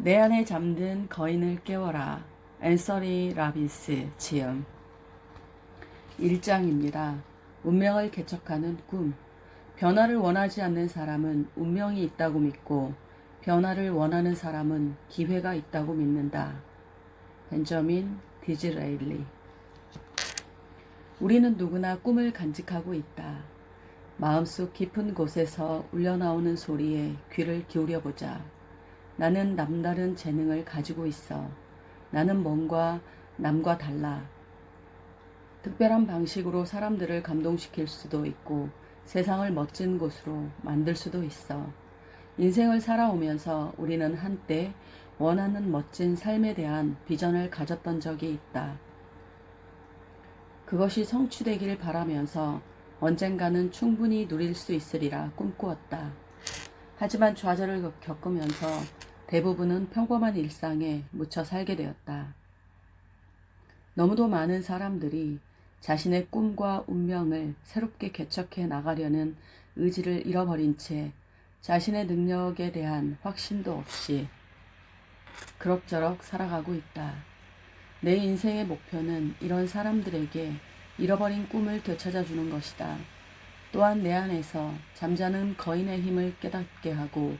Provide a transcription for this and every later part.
내 안에 잠든 거인을 깨워라. 앤서니 라빈스 지음 1장입니다. 운명을 개척하는 꿈. 변화를 원하지 않는 사람은 운명이 있다고 믿고 변화를 원하는 사람은 기회가 있다고 믿는다. 벤저민 디즈레일리. 우리는 누구나 꿈을 간직하고 있다. 마음속 깊은 곳에서 울려나오는 소리에 귀를 기울여보자. 나는 남다른 재능을 가지고 있어. 나는 뭔가 남과 달라. 특별한 방식으로 사람들을 감동시킬 수도 있고 세상을 멋진 곳으로 만들 수도 있어. 인생을 살아오면서 우리는 한때 원하는 멋진 삶에 대한 비전을 가졌던 적이 있다. 그것이 성취되길 바라면서 언젠가는 충분히 누릴 수 있으리라 꿈꾸었다. 하지만 좌절을 겪으면서 대부분은 평범한 일상에 묻혀 살게 되었다. 너무도 많은 사람들이 자신의 꿈과 운명을 새롭게 개척해 나가려는 의지를 잃어버린 채 자신의 능력에 대한 확신도 없이 그럭저럭 살아가고 있다. 내 인생의 목표는 이런 사람들에게 잃어버린 꿈을 되찾아주는 것이다. 또한 내 안에서 잠자는 거인의 힘을 깨닫게 하고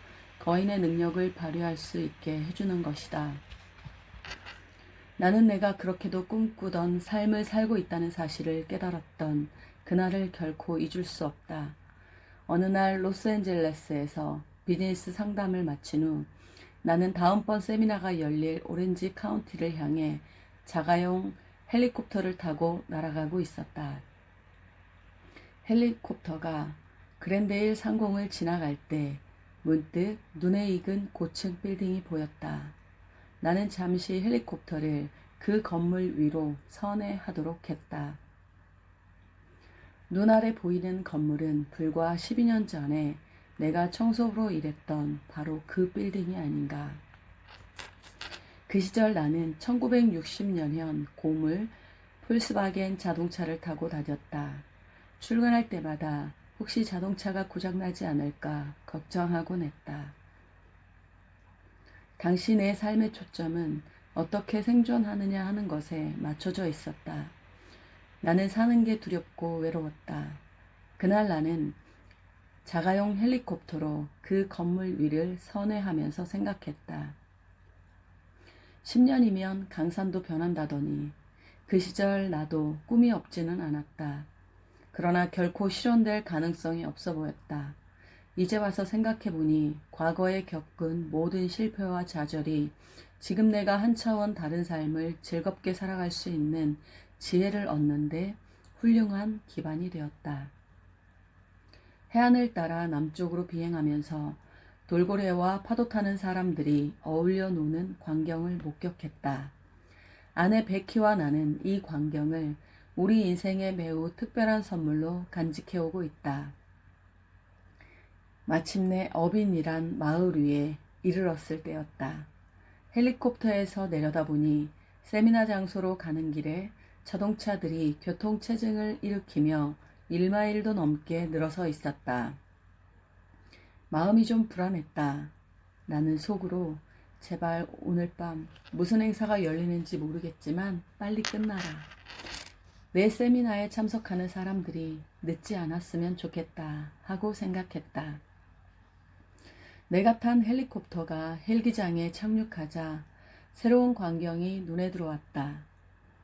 거인의 능력을 발휘할 수 있게 해주는 것이다. 나는 내가 그렇게도 꿈꾸던 삶을 살고 있다는 사실을 깨달았던 그날을 결코 잊을 수 없다. 어느 날 로스앤젤레스에서 비즈니스 상담을 마친 후 나는 다음번 세미나가 열릴 오렌지 카운티를 향해 자가용 헬리콥터를 타고 날아가고 있었다. 헬리콥터가 그랜데일 상공을 지나갈 때 문득 눈에 익은 고층 빌딩이 보였다. 나는 잠시 헬리콥터를 그 건물 위로 선회하도록 했다. 눈 아래 보이는 건물은 불과 12년 전에 내가 청소부로 일했던 바로 그 빌딩이 아닌가. 그 시절 나는 1960년형 고물 폴스바겐 자동차를 타고 다녔다. 출근할 때마다 혹시 자동차가 고장나지 않을까 걱정하곤 했다. 당시 내 삶의 초점은 어떻게 생존하느냐 하는 것에 맞춰져 있었다. 나는 사는 게 두렵고 외로웠다. 그날 나는 자가용 헬리콥터로 그 건물 위를 선회하면서 생각했다. 10년이면 강산도 변한다더니 그 시절 나도 꿈이 없지는 않았다. 그러나 결코 실현될 가능성이 없어 보였다. 이제 와서 생각해보니 과거에 겪은 모든 실패와 좌절이 지금 내가 한 차원 다른 삶을 즐겁게 살아갈 수 있는 지혜를 얻는데 훌륭한 기반이 되었다. 해안을 따라 남쪽으로 비행하면서 돌고래와 파도 타는 사람들이 어울려 노는 광경을 목격했다. 아내 베키와 나는 이 광경을 우리 인생의 매우 특별한 선물로 간직해오고 있다. 마침내 어빈이란 마을 위에 이르렀을 때였다. 헬리콥터에서 내려다보니 세미나 장소로 가는 길에 자동차들이 교통체증을 일으키며 1마일도 넘게 늘어서 있었다. 마음이 좀 불안했다. 나는 속으로 제발 오늘 밤 무슨 행사가 열리는지 모르겠지만 빨리 끝나라. 내 세미나에 참석하는 사람들이 늦지 않았으면 좋겠다 하고 생각했다. 내가 탄 헬리콥터가 헬기장에 착륙하자 새로운 광경이 눈에 들어왔다.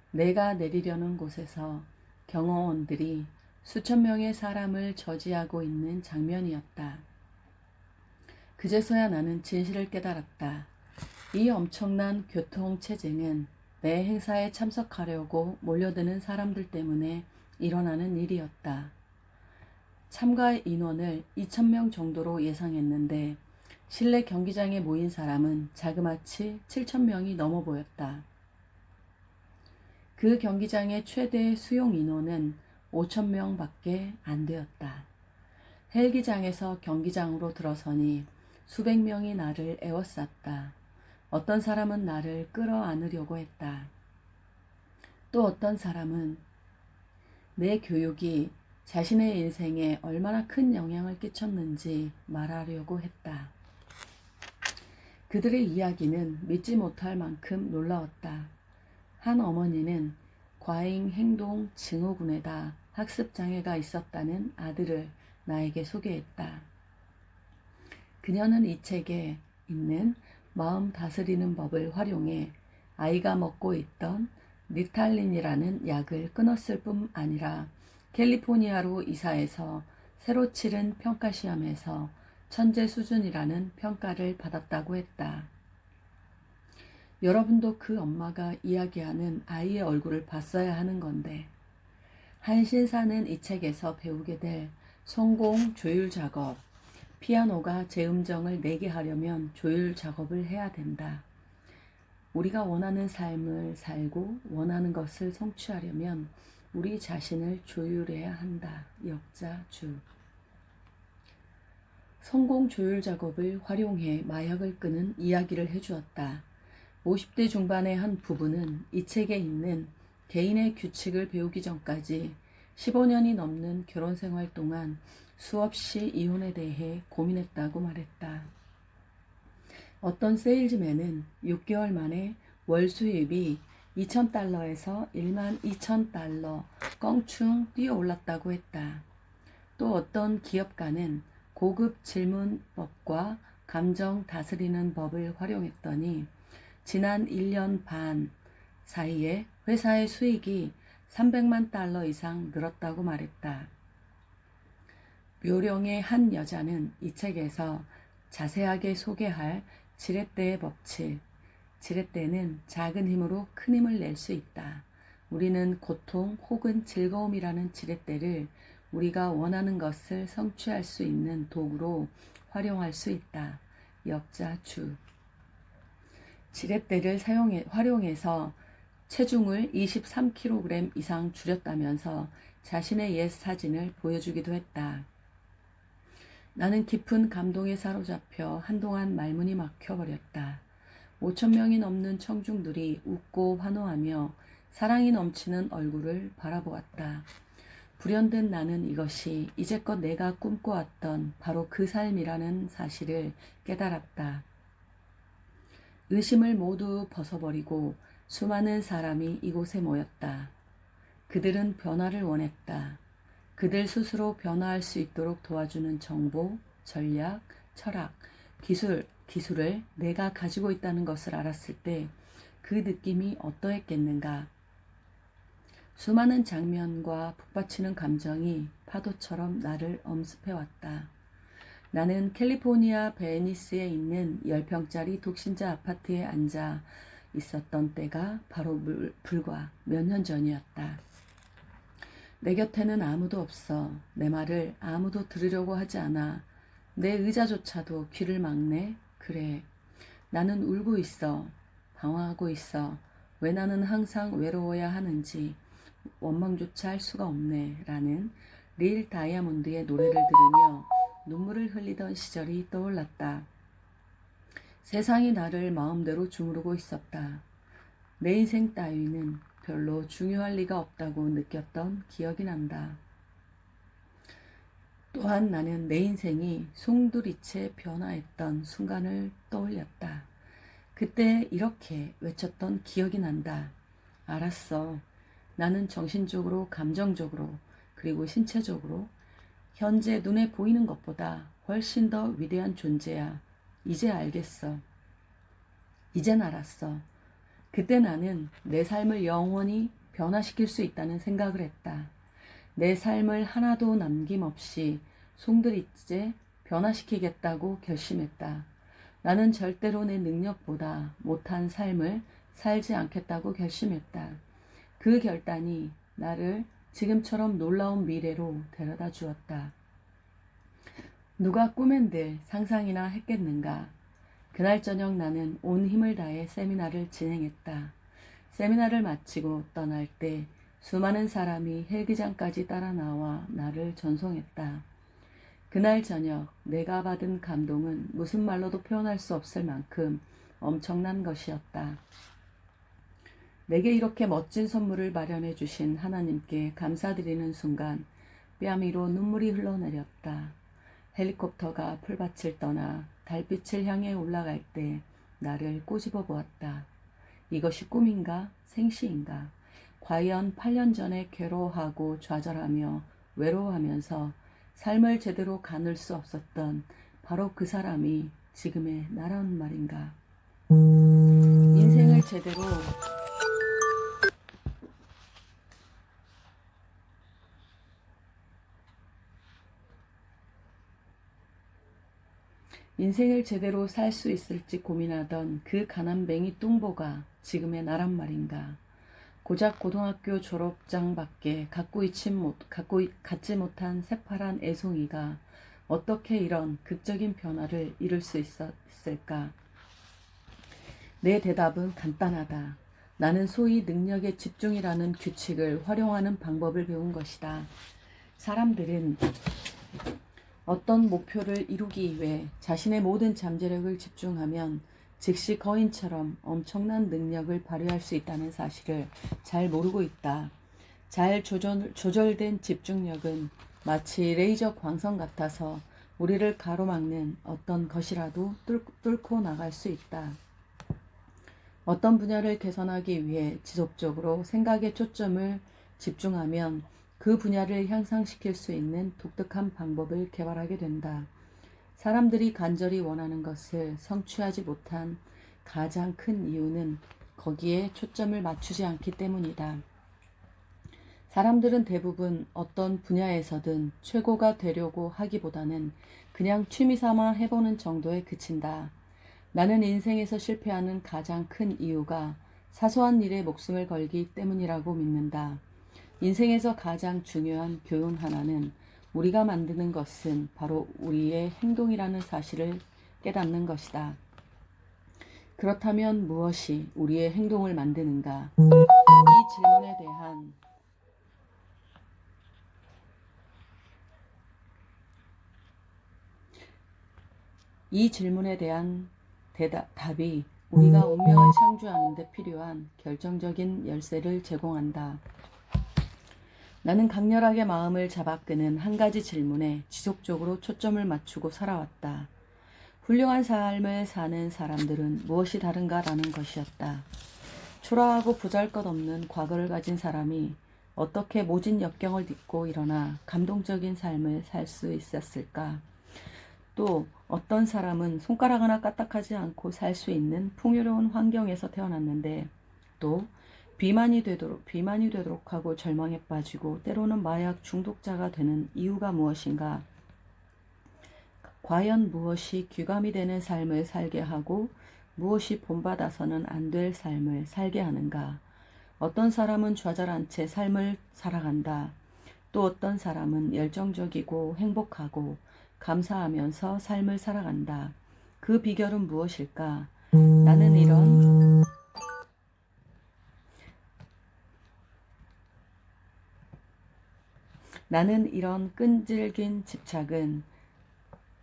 내가 내리려는 곳에서 경호원들이 수천 명의 사람을 저지하고 있는 장면이었다. 그제서야 나는 진실을 깨달았다. 이 엄청난 교통체증은 내 행사에 참석하려고 몰려드는 사람들 때문에 일어나는 일이었다. 참가 인원을 2,000명 정도로 예상했는데 실내 경기장에 모인 사람은 자그마치 7,000명이 넘어 보였다. 그 경기장의 최대 수용 인원은 5,000명 밖에 안 되었다. 헬기장에서 경기장으로 들어서니 수백 명이 나를 에워쌌다. 어떤 사람은 나를 끌어안으려고 했다. 또 어떤 사람은 내 교육이 자신의 인생에 얼마나 큰 영향을 끼쳤는지 말하려고 했다. 그들의 이야기는 믿지 못할 만큼 놀라웠다. 한 어머니는 과잉 행동 증후군에다 학습장애가 있었다는 아들을 나에게 소개했다. 그녀는 이 책에 있는 마음 다스리는 법을 활용해 아이가 먹고 있던 리탈린이라는 약을 끊었을 뿐 아니라 캘리포니아로 이사해서 새로 치른 평가시험에서 천재 수준이라는 평가를 받았다고 했다. 여러분도 그 엄마가 이야기하는 아이의 얼굴을 봤어야 하는 건데, 한 신사는 이 책에서 배우게 될 성공 조율 작업, 피아노가 제 음정을 내게 하려면 조율 작업을 해야 된다. 우리가 원하는 삶을 살고 원하는 것을 성취하려면 우리 자신을 조율해야 한다. 역자주. 성공 조율 작업을 활용해 마약을 끄는 이야기를 해주었다. 50대 중반의 한 부부는 이 책에 있는 개인의 규칙을 배우기 전까지 15년이 넘는 결혼 생활 동안 수없이 이혼에 대해 고민했다고 말했다. 어떤 세일즈맨은 6개월 만에 월 수입이 $2,000에서 12,000달러 껑충 뛰어올랐다고 했다. 또 어떤 기업가는 고급 질문법과 감정 다스리는 법을 활용했더니 지난 1년 반 사이에 회사의 수익이 $300만 이상 늘었다고 말했다. 묘령의 한 여자는 이 책에서 자세하게 소개할 지렛대의 법칙. 지렛대는 작은 힘으로 큰 힘을 낼 수 있다. 우리는 고통 혹은 즐거움이라는 지렛대를 우리가 원하는 것을 성취할 수 있는 도구로 활용할 수 있다. 역자주. 지렛대를 활용해서 체중을 23kg 이상 줄였다면서 자신의 옛 사진을 보여주기도 했다. 나는 깊은 감동에 사로잡혀 한동안 말문이 막혀버렸다. 5,000명이 넘는 청중들이 웃고 환호하며 사랑이 넘치는 얼굴을 바라보았다. 불현듯 나는 이것이 이제껏 내가 꿈꿔왔던 바로 그 삶이라는 사실을 깨달았다. 의심을 모두 벗어버리고 수많은 사람이 이곳에 모였다. 그들은 변화를 원했다. 그들 스스로 변화할 수 있도록 도와주는 정보, 전략, 철학, 기술을 내가 가지고 있다는 것을 알았을 때 그 느낌이 어떠했겠는가. 수많은 장면과 북받치는 감정이 파도처럼 나를 엄습해왔다. 나는 캘리포니아 베니스에 있는 10평짜리 독신자 아파트에 앉아 있었던 때가 바로 불과 몇 년 전이었다. 내 곁에는 아무도 없어. 내 말을 아무도 들으려고 하지 않아. 내 의자조차도 귀를 막네. 그래. 나는 울고 있어. 방황하고 있어. 왜 나는 항상 외로워야 하는지 원망조차 할 수가 없네. 라는 릴 다이아몬드의 노래를 들으며 눈물을 흘리던 시절이 떠올랐다. 세상이 나를 마음대로 주무르고 있었다. 내 인생 따위는 별로 중요할 리가 없다고 느꼈던 기억이 난다. 또한 나는 내 인생이 송두리째 변화했던 순간을 떠올렸다. 그때 이렇게 외쳤던 기억이 난다. 알았어. 나는 정신적으로, 감정적으로, 그리고 신체적으로 현재 눈에 보이는 것보다 훨씬 더 위대한 존재야. 이제 알겠어. 이젠 알았어. 그때 나는 내 삶을 영원히 변화시킬 수 있다는 생각을 했다. 내 삶을 하나도 남김없이 송두리째 변화시키겠다고 결심했다. 나는 절대로 내 능력보다 못한 삶을 살지 않겠다고 결심했다. 그 결단이 나를 지금처럼 놀라운 미래로 데려다 주었다. 누가 꿈엔들 상상이나 했겠는가. 그날 저녁 나는 온 힘을 다해 세미나를 진행했다. 세미나를 마치고 떠날 때 수많은 사람이 헬기장까지 따라 나와 나를 전송했다. 그날 저녁 내가 받은 감동은 무슨 말로도 표현할 수 없을 만큼 엄청난 것이었다. 내게 이렇게 멋진 선물을 마련해 주신 하나님께 감사드리는 순간 뺨 위로 눈물이 흘러내렸다. 헬리콥터가 풀밭을 떠나 달빛을 향해 올라갈 때 나를 꼬집어 보았다. 이것이 꿈인가 생시인가? 과연 8년 전에 괴로워하고 좌절하며 외로워하면서 삶을 제대로 가눌 수 없었던 바로 그 사람이 지금의 나란 말인가? 인생을 제대로 살 수 있을지 고민하던 그 가난뱅이 뚱보가 지금의 나란 말인가? 고작 고등학교 졸업장밖에 갖지 못한 새파란 애송이가 어떻게 이런 극적인 변화를 이룰 수 있었을까? 내 대답은 간단하다. 나는 소위 능력의 집중이라는 규칙을 활용하는 방법을 배운 것이다. 사람들은 어떤 목표를 이루기 위해 자신의 모든 잠재력을 집중하면 즉시 거인처럼 엄청난 능력을 발휘할 수 있다는 사실을 잘 모르고 있다. 잘 조절된 집중력은 마치 레이저 광선 같아서 우리를 가로막는 어떤 것이라도 뚫고 나갈 수 있다. 어떤 분야를 개선하기 위해 지속적으로 생각의 초점을 집중하면 그 분야를 향상시킬 수 있는 독특한 방법을 개발하게 된다. 사람들이 간절히 원하는 것을 성취하지 못한 가장 큰 이유는 거기에 초점을 맞추지 않기 때문이다. 사람들은 대부분 어떤 분야에서든 최고가 되려고 하기보다는 그냥 취미삼아 해보는 정도에 그친다. 나는 인생에서 실패하는 가장 큰 이유가 사소한 일에 목숨을 걸기 때문이라고 믿는다. 인생에서 가장 중요한 교훈 하나는 우리가 만드는 것은 바로 우리의 행동이라는 사실을 깨닫는 것이다. 그렇다면 무엇이 우리의 행동을 만드는가? 이 질문에 대한 답이 우리가 운명을 창조하는 데 필요한 결정적인 열쇠를 제공한다. 나는 강렬하게 마음을 잡아끄는 한 가지 질문에 지속적으로 초점을 맞추고 살아왔다. 훌륭한 삶을 사는 사람들은 무엇이 다른가라는 것이었다. 초라하고 보잘것없는 과거를 가진 사람이 어떻게 모진 역경을 딛고 일어나 감동적인 삶을 살 수 있었을까? 또 어떤 사람은 손가락 하나 까딱하지 않고 살 수 있는 풍요로운 환경에서 태어났는데 또 비만이 되도록 하고 절망에 빠지고 때로는 마약 중독자가 되는 이유가 무엇인가? 과연 무엇이 귀감이 되는 삶을 살게 하고 무엇이 본받아서는 안 될 삶을 살게 하는가? 어떤 사람은 좌절한 채 삶을 살아간다. 또 어떤 사람은 열정적이고 행복하고 감사하면서 삶을 살아간다. 그 비결은 무엇일까? 나는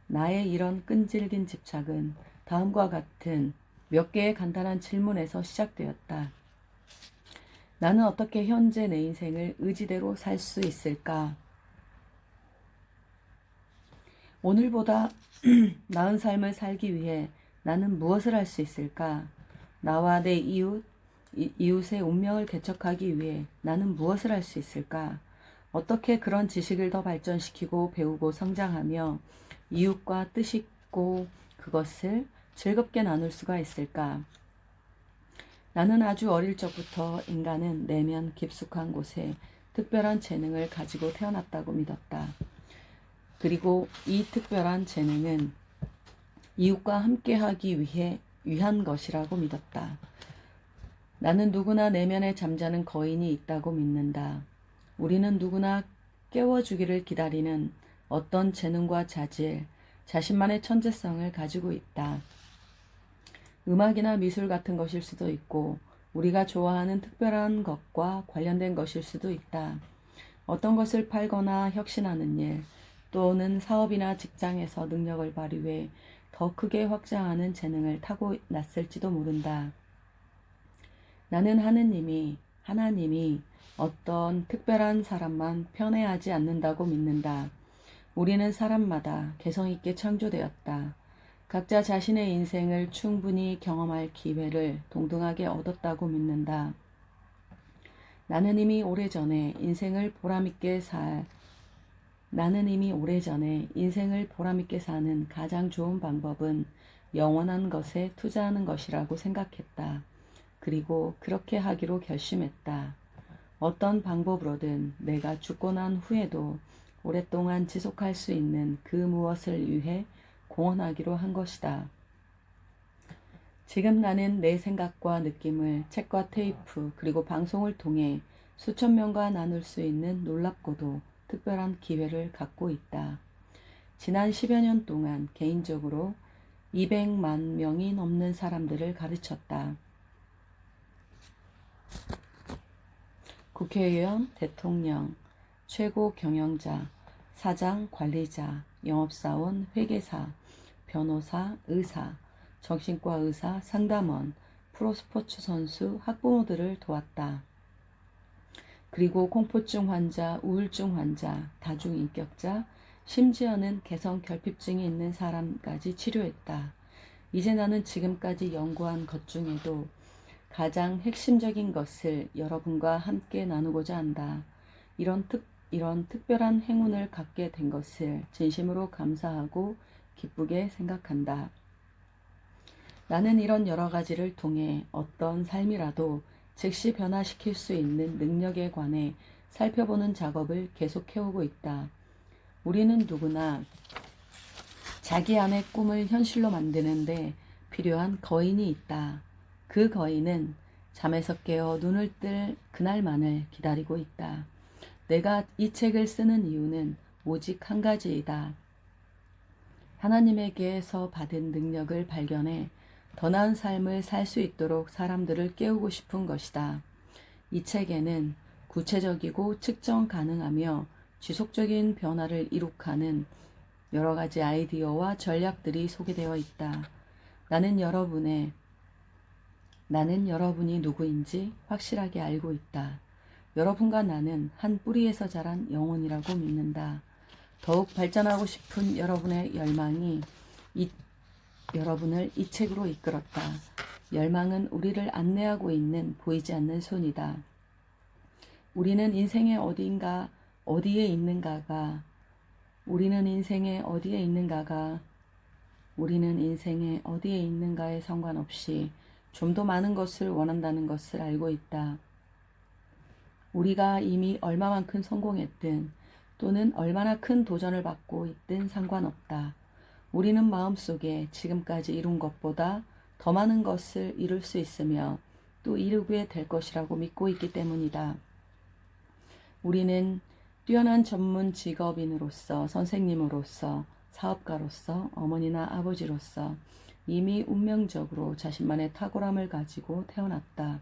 나의 이런 끈질긴 집착은 다음과 같은 몇 개의 간단한 질문에서 시작되었다. 나는 어떻게 현재 내 인생을 의지대로 살 수 있을까? 오늘보다 나은 삶을 살기 위해 나는 무엇을 할 수 있을까? 나와 내 이웃의 운명을 개척하기 위해 나는 무엇을 할 수 있을까? 어떻게 그런 지식을 더 발전시키고 배우고 성장하며 이웃과 뜻있고 그것을 즐겁게 나눌 수가 있을까? 나는 아주 어릴 적부터 인간은 내면 깊숙한 곳에 특별한 재능을 가지고 태어났다고 믿었다. 그리고 이 특별한 재능은 이웃과 함께하기 위한 것이라고 믿었다. 나는 누구나 내면에 잠자는 거인이 있다고 믿는다. 우리는 누구나 깨워주기를 기다리는 어떤 재능과 자질, 자신만의 천재성을 가지고 있다. 음악이나 미술 같은 것일 수도 있고 우리가 좋아하는 특별한 것과 관련된 것일 수도 있다. 어떤 것을 팔거나 혁신하는 일 또는 사업이나 직장에서 능력을 발휘해 더 크게 확장하는 재능을 타고났을지도 모른다. 나는 하나님이 어떤 특별한 사람만 편애하지 않는다고 믿는다. 우리는 사람마다 개성있게 창조되었다. 각자 자신의 인생을 충분히 경험할 기회를 동등하게 얻었다고 믿는다. 나는 이미 오래전에 인생을 보람있게 사는 가장 좋은 방법은 영원한 것에 투자하는 것이라고 생각했다. 그리고 그렇게 하기로 결심했다. 어떤 방법으로든 내가 죽고 난 후에도 오랫동안 지속할 수 있는 그 무엇을 위해 공헌하기로 한 것이다. 지금 나는 내 생각과 느낌을 책과 테이프 그리고 방송을 통해 수천 명과 나눌 수 있는 놀랍고도 특별한 기회를 갖고 있다. 지난 10여 년 동안 개인적으로 200만 명이 넘는 사람들을 가르쳤다. 국회의원, 대통령, 최고 경영자, 사장, 관리자, 영업사원, 회계사, 변호사, 의사, 정신과 의사, 상담원, 프로스포츠 선수, 학부모들을 도왔다. 그리고 공포증 환자, 우울증 환자, 다중인격자, 심지어는 개성결핍증이 있는 사람까지 치료했다. 이제 나는 지금까지 연구한 것 중에도 가장 핵심적인 것을 여러분과 함께 나누고자 한다. 이런 특별한 행운을 갖게 된 것을 진심으로 감사하고 기쁘게 생각한다. 나는 이런 여러 가지를 통해 어떤 삶이라도 즉시 변화시킬 수 있는 능력에 관해 살펴보는 작업을 계속해오고 있다. 우리는 누구나 자기 안의 꿈을 현실로 만드는데 필요한 거인이 있다. 그 거인은 잠에서 깨어 눈을 뜰 그날만을 기다리고 있다. 내가 이 책을 쓰는 이유는 오직 한 가지이다. 하나님에게서 받은 능력을 발견해 더 나은 삶을 살 수 있도록 사람들을 깨우고 싶은 것이다. 이 책에는 구체적이고 측정 가능하며 지속적인 변화를 이룩하는 여러 가지 아이디어와 전략들이 소개되어 있다. 나는 여러분이 누구인지 확실하게 알고 있다. 여러분과 나는 한 뿌리에서 자란 영혼이라고 믿는다. 더욱 발전하고 싶은 여러분의 열망이 여러분을 이 책으로 이끌었다. 열망은 우리를 안내하고 있는 보이지 않는 손이다. 우리는 인생의 어디에 있는가에 상관없이 좀 더 많은 것을 원한다는 것을 알고 있다. 우리가 이미 얼마만큼 성공했든 또는 얼마나 큰 도전을 받고 있든 상관없다. 우리는 마음속에 지금까지 이룬 것보다 더 많은 것을 이룰 수 있으며 또 이루게 될 것이라고 믿고 있기 때문이다. 우리는 뛰어난 전문 직업인으로서, 선생님으로서, 사업가로서, 어머니나 아버지로서 이미 운명적으로 자신만의 탁월함을 가지고 태어났다.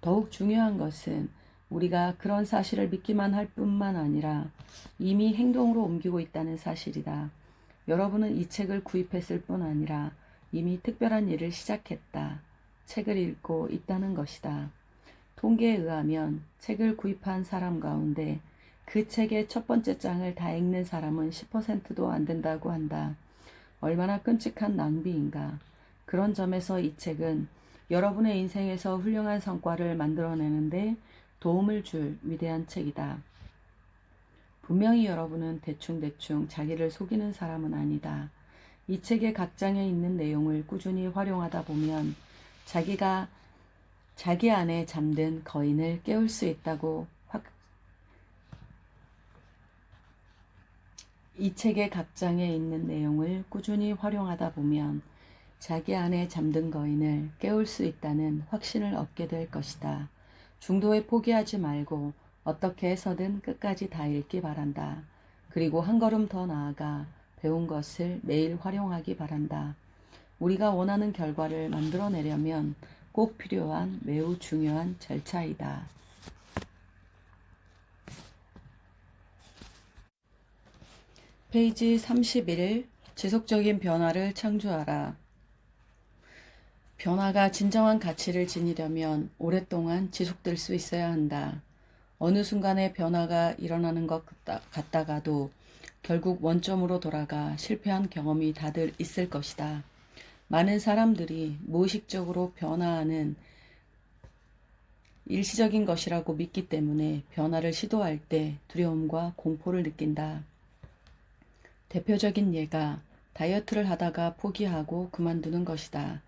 더욱 중요한 것은 우리가 그런 사실을 믿기만 할 뿐만 아니라 이미 행동으로 옮기고 있다는 사실이다. 여러분은 이 책을 구입했을 뿐 아니라 이미 특별한 일을 시작했다. 책을 읽고 있다는 것이다. 통계에 의하면 책을 구입한 사람 가운데 그 책의 첫 번째 장을 다 읽는 사람은 10%도 안 된다고 한다. 얼마나 끔찍한 낭비인가. 그런 점에서 이 책은 여러분의 인생에서 훌륭한 성과를 만들어내는데 도움을 줄 위대한 책이다. 분명히 여러분은 대충 자기를 속이는 사람은 아니다. 이 책의 각 장에 있는 내용을 꾸준히 활용하다 보면 자기가 자기 안에 잠든 거인을 깨울 수 있다고 이 책의 각 장에 있는 내용을 꾸준히 활용하다 보면 자기 안에 잠든 거인을 깨울 수 있다는 확신을 얻게 될 것이다. 중도에 포기하지 말고 어떻게 해서든 끝까지 다 읽기 바란다. 그리고 한 걸음 더 나아가 배운 것을 매일 활용하기 바란다. 우리가 원하는 결과를 만들어내려면 꼭 필요한 매우 중요한 절차이다. 페이지 31. 지속적인 변화를 창조하라. 변화가 진정한 가치를 지니려면 오랫동안 지속될 수 있어야 한다. 어느 순간에 변화가 일어나는 것 같다가도 결국 원점으로 돌아가 실패한 경험이 다들 있을 것이다. 많은 사람들이 무의식적으로 변화하는 일시적인 것이라고 믿기 때문에 변화를 시도할 때 두려움과 공포를 느낀다. 대표적인 예가 다이어트를 하다가 포기하고 그만두는 것이다.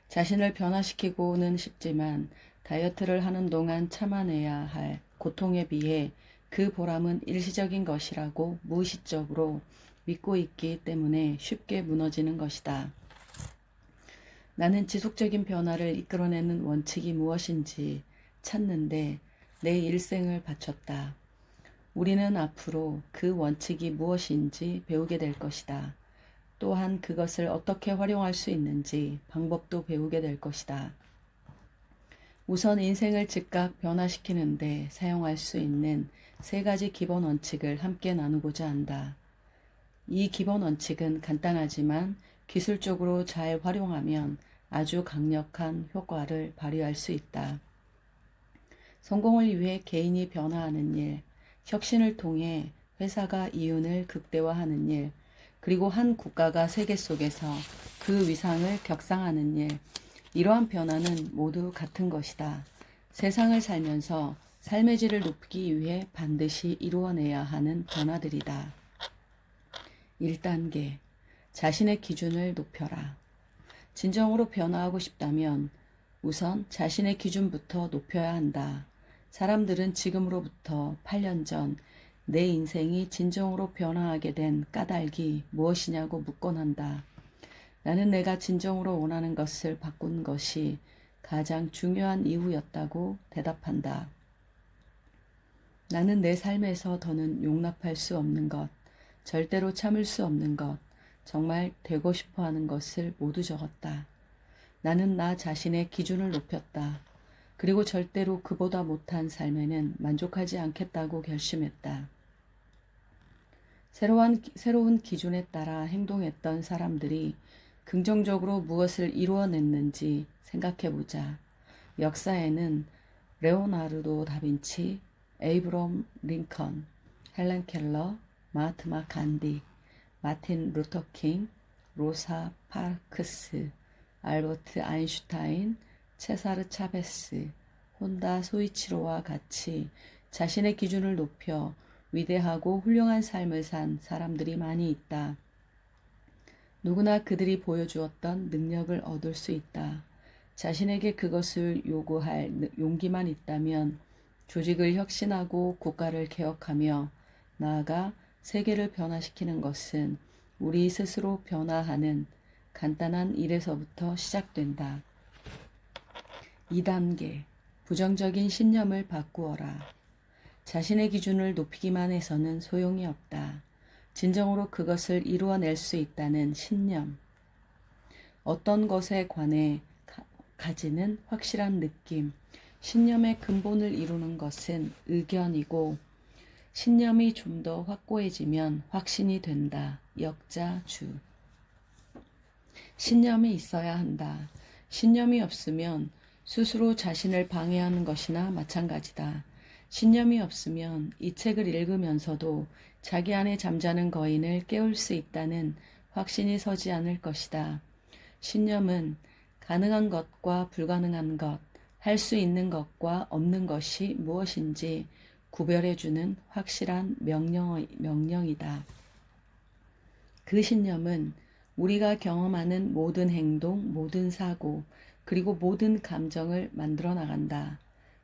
자신을 변화시키고는 싶지만 다이어트를 하는 동안 참아내야 할 고통에 비해 그 보람은 일시적인 것이라고 무의식적으로 믿고 있기 때문에 쉽게 무너지는 것이다. 나는 지속적인 변화를 이끌어내는 원칙이 무엇인지 찾는데 내 일생을 바쳤다. 우리는 앞으로 그 원칙이 무엇인지 배우게 될 것이다. 또한 그것을 어떻게 활용할 수 있는지 방법도 배우게 될 것이다. 우선 인생을 즉각 변화시키는데 사용할 수 있는 3가지 기본 원칙을 함께 나누고자 한다. 이 기본 원칙은 간단하지만 기술적으로 잘 활용하면 아주 강력한 효과를 발휘할 수 있다. 성공을 위해 개인이 변화하는 일, 혁신을 통해 회사가 이윤을 극대화하는 일, 그리고 한 국가가 세계 속에서 그 위상을 격상하는 일, 이러한 변화는 모두 같은 것이다. 세상을 살면서 삶의 질을 높이기 위해 반드시 이루어내야 하는 변화들이다. 1단계, 자신의 기준을 높여라. 진정으로 변화하고 싶다면 우선 자신의 기준부터 높여야 한다. 사람들은 지금으로부터 8년 전 내 인생이 진정으로 변화하게 된 까닭이 무엇이냐고 묻곤 한다. 나는 내가 진정으로 원하는 것을 바꾼 것이 가장 중요한 이유였다고 대답한다. 나는 내 삶에서 더는 용납할 수 없는 것, 절대로 참을 수 없는 것, 정말 되고 싶어 하는 것을 모두 적었다. 나는 나 자신의 기준을 높였다. 그리고 절대로 그보다 못한 삶에는 만족하지 않겠다고 결심했다. 새로운 기준에 따라 행동했던 사람들이 긍정적으로 무엇을 이루어냈는지 생각해보자. 역사에는 레오나르도 다빈치, 에이브럼 링컨, 헬렌 켈러, 마하트마 간디, 마틴 루터 킹, 로사 파크스, 알버트 아인슈타인, 체사르 차베스, 혼다 소이치로와 같이 자신의 기준을 높여 위대하고 훌륭한 삶을 산 사람들이 많이 있다. 누구나 그들이 보여주었던 능력을 얻을 수 있다. 자신에게 그것을 요구할 용기만 있다면 조직을 혁신하고 국가를 개혁하며 나아가 세계를 변화시키는 것은 우리 스스로 변화하는 간단한 일에서부터 시작된다. 2단계, 부정적인 신념을 바꾸어라. 자신의 기준을 높이기만 해서는 소용이 없다. 진정으로 그것을 이루어낼 수 있다는 신념. 어떤 것에 관해 가지는 확실한 느낌. 신념의 근본을 이루는 것은 의견이고 신념이 좀 더 확고해지면 확신이 된다. 역자주. 신념이 있어야 한다. 신념이 없으면 스스로 자신을 방해하는 것이나 마찬가지다. 신념이 없으면 이 책을 읽으면서도 자기 안에 잠자는 거인을 깨울 수 있다는 확신이 서지 않을 것이다. 신념은 가능한 것과 불가능한 것, 할 수 있는 것과 없는 것이 무엇인지 구별해주는 확실한 명령이다. 그 신념은 우리가 경험하는 모든 행동, 모든 사고, 그리고 모든 감정을 만들어 나간다.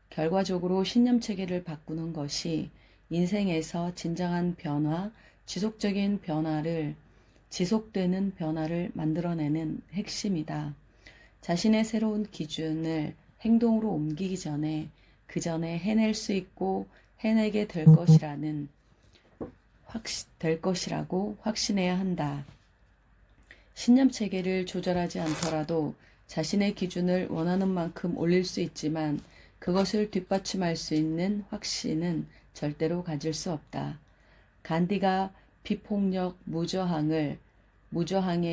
결과적으로 신념 체계를 바꾸는 것이 인생에서 진정한 변화, 지속되는 변화를 만들어내는 핵심이다. 자신의 새로운 기준을 행동으로 옮기기 전에 그 전에 해낼 수 있고 해내게 될 것이라고 확신해야 한다. 신념 체계를 조절하지 않더라도 자신의 기준을 원하는 만큼 올릴 수 있지만 그것을 뒷받침할 수 있는 확신은 절대로 가질 수 없다. 간디가 비폭력 무저항의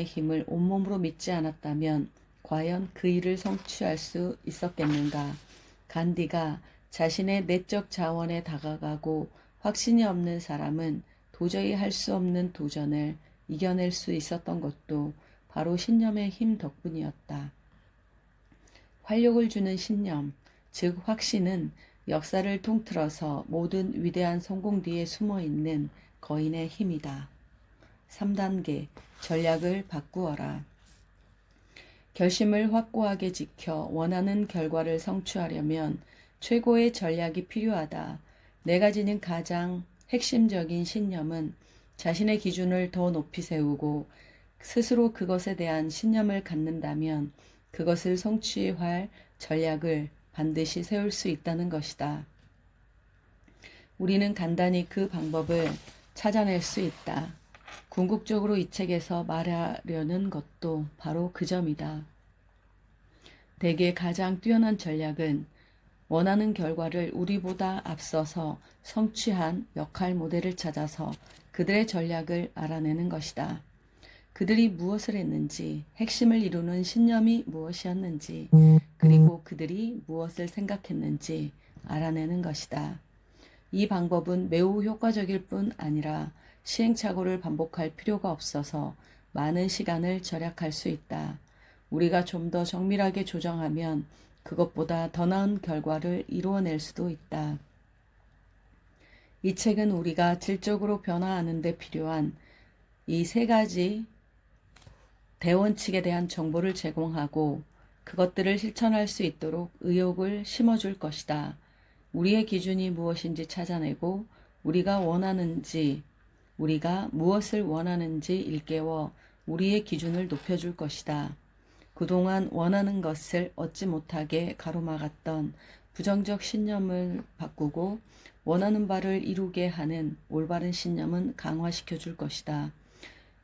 힘을 온몸으로 믿지 않았다면 과연 그 일을 성취할 수 있었겠는가? 간디가 자신의 내적 자원에 다가가고 확신이 없는 사람은 도저히 할 수 없는 도전을 이겨낼 수 있었던 것도 바로 신념의 힘 덕분이었다. 활력을 주는 신념, 즉 확신은 역사를 통틀어서 모든 위대한 성공 뒤에 숨어있는 거인의 힘이다. 3단계, 전략을 바꾸어라. 결심을 확고하게 지켜 원하는 결과를 성취하려면 최고의 전략이 필요하다. 내가 지닌 가장 핵심적인 신념은 자신의 기준을 더 높이 세우고 스스로 그것에 대한 신념을 갖는다면 그것을 성취할 전략을 반드시 세울 수 있다는 것이다. 우리는 간단히 그 방법을 찾아낼 수 있다. 궁극적으로 이 책에서 말하려는 것도 바로 그 점이다. 대개 가장 뛰어난 전략은 원하는 결과를 우리보다 앞서서 성취한 역할 모델을 찾아서 그들의 전략을 알아내는 것이다. 그들이 무엇을 했는지, 핵심을 이루는 신념이 무엇이었는지, 그리고 그들이 무엇을 생각했는지 알아내는 것이다. 이 방법은 매우 효과적일 뿐 아니라 시행착오를 반복할 필요가 없어서 많은 시간을 절약할 수 있다. 우리가 좀 더 정밀하게 조정하면 그것보다 더 나은 결과를 이루어낼 수도 있다. 이 책은 우리가 질적으로 변화하는 데 필요한 이 3가지 대원칙에 대한 정보를 제공하고 그것들을 실천할 수 있도록 의욕을 심어줄 것이다. 우리의 기준이 무엇인지 찾아내고 우리가 무엇을 원하는지 일깨워 우리의 기준을 높여줄 것이다. 그동안 원하는 것을 얻지 못하게 가로막았던 부정적 신념을 바꾸고 원하는 바를 이루게 하는 올바른 신념은 강화시켜 줄 것이다.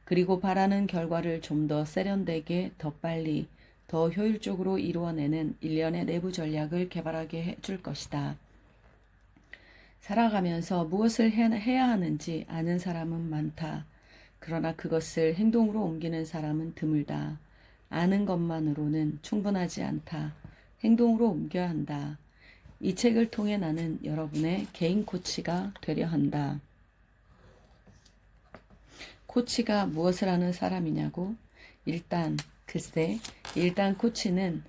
그리고 바라는 결과를 좀 더 세련되게, 더 빨리, 더 효율적으로 이루어내는 일련의 내부 전략을 개발하게 해줄 것이다. 살아가면서 무엇을 해야 하는지 아는 사람은 많다. 그러나 그것을 행동으로 옮기는 사람은 드물다. 아는 것만으로는 충분하지 않다. 행동으로 옮겨야 한다. 이 책을 통해 나는 여러분의 개인 코치가 되려 한다. 코치가 무엇을 하는 사람이냐고? 일단 코치는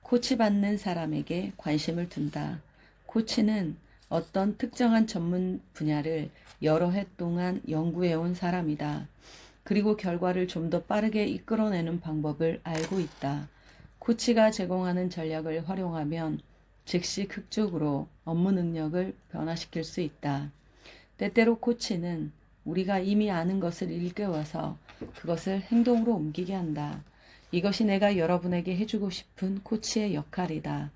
코치받는 사람에게 관심을 둔다. 코치는 어떤 특정한 전문 분야를 여러 해 동안 연구해온 사람이다. 그리고 결과를 좀 더 빠르게 이끌어내는 방법을 알고 있다. 코치가 제공하는 전략을 활용하면 즉시 극적으로 업무 능력을 변화시킬 수 있다. 때때로 코치는 우리가 이미 아는 것을 일깨워서 그것을 행동으로 옮기게 한다. 이것이 내가 여러분에게 해주고 싶은 코치의 역할이다.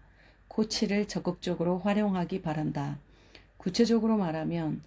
코치를 적극적으로 활용하기 바란다. 구체적으로 말하면